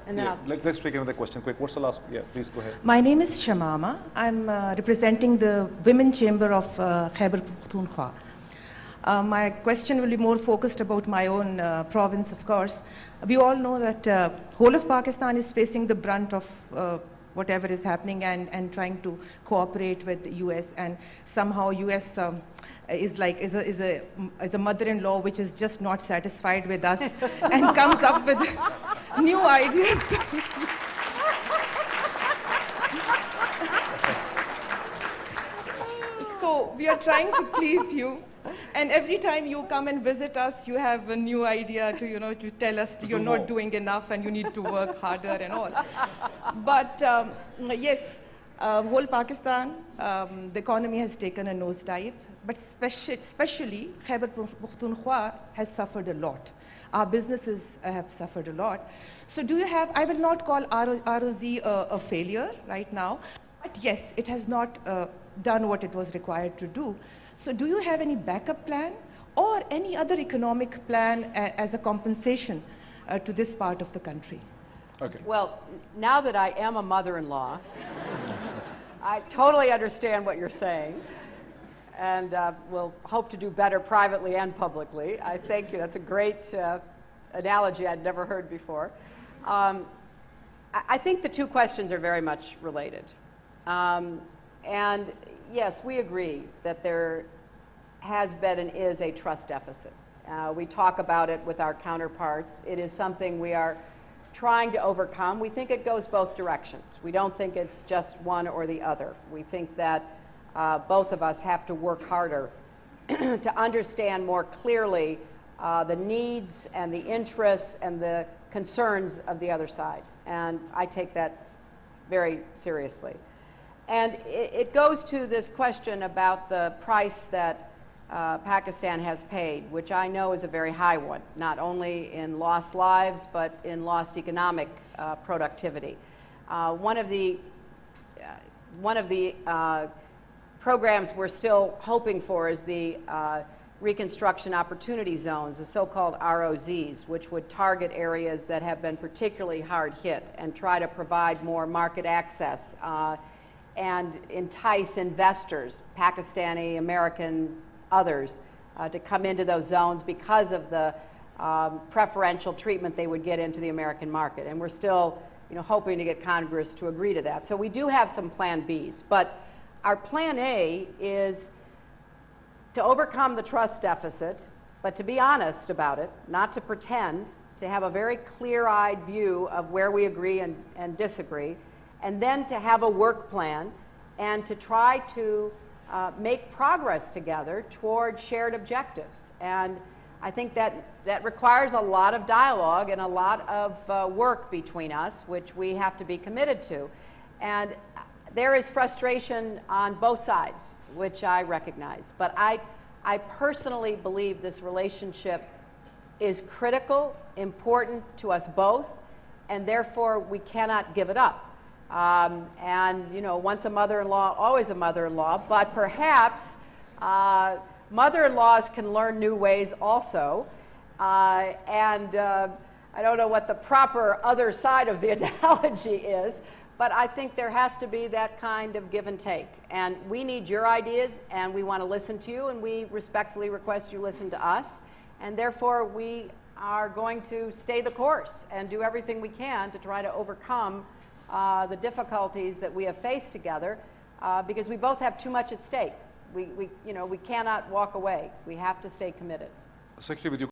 And then let's take another question quick. What's the last? Yeah, please go ahead. My name is Shamama. I'm representing the Women Chamber of Khyber Pakhtunkhwa. My question will be more focused about my own province, of course. We all know that whole of Pakistan is facing the brunt of whatever is happening and trying to cooperate with the US, and somehow US is a mother-in-law which is just not satisfied with us and comes up with new ideas. So we are trying to please you, and every time you come and visit us, you have a new idea to to tell us you're not doing enough and you need to work harder and all. But yes, whole Pakistan, the economy has taken a nosedive, but especially Khyber Pakhtunkhwa has suffered a lot. Our businesses have suffered a lot. So do you have, I will not call ROZ a failure right now, but yes, it has not done what it was required to do. So do you have any backup plan or any other economic plan as a compensation to this part of the country? Okay. Well, now that I am a mother-in-law, I totally understand what you're saying, and will hope to do better privately and publicly. I thank you. That's a great analogy I'd never heard before. I think the two questions are very much related. And yes, we agree that there has been and is a trust deficit. We talk about it with our counterparts. It is something we are trying to overcome. We think it goes both directions. We don't think it's just one or the other. We think that both of us have to work harder to understand more clearly the needs and the interests and the concerns of the other side. And I take that very seriously. And it goes to this question about the price that Pakistan has paid, which I know is a very high one, not only in lost lives, but in lost economic productivity. One of the programs we're still hoping for is the Reconstruction Opportunity Zones, the so-called ROZs, which would target areas that have been particularly hard hit and try to provide more market access and entice investors, Pakistani, American, others, to come into those zones because of the preferential treatment they would get into the American market. And we're still hoping to get Congress to agree to that. So we do have some plan Bs. But our plan A is to overcome the trust deficit, but to be honest about it, not to pretend, to have a very clear-eyed view of where we agree and disagree, and then to have a work plan and to try to make progress together toward shared objectives. And I think that requires a lot of dialogue and a lot of work between us, which we have to be committed to. And there is frustration on both sides, which I recognize. But I personally believe this relationship is critical, important to us both, and therefore we cannot give it up. And once a mother-in-law, always a mother-in-law, but perhaps mother-in-laws can learn new ways also. I don't know what the proper other side of the analogy is, but I think there has to be that kind of give and take. And we need your ideas, and we want to listen to you, and we respectfully request you listen to us. And therefore, we are going to stay the course and do everything we can to try to overcome the difficulties that we have faced together, because we both have too much at stake. We cannot walk away. We have to stay committed. Secretary, with your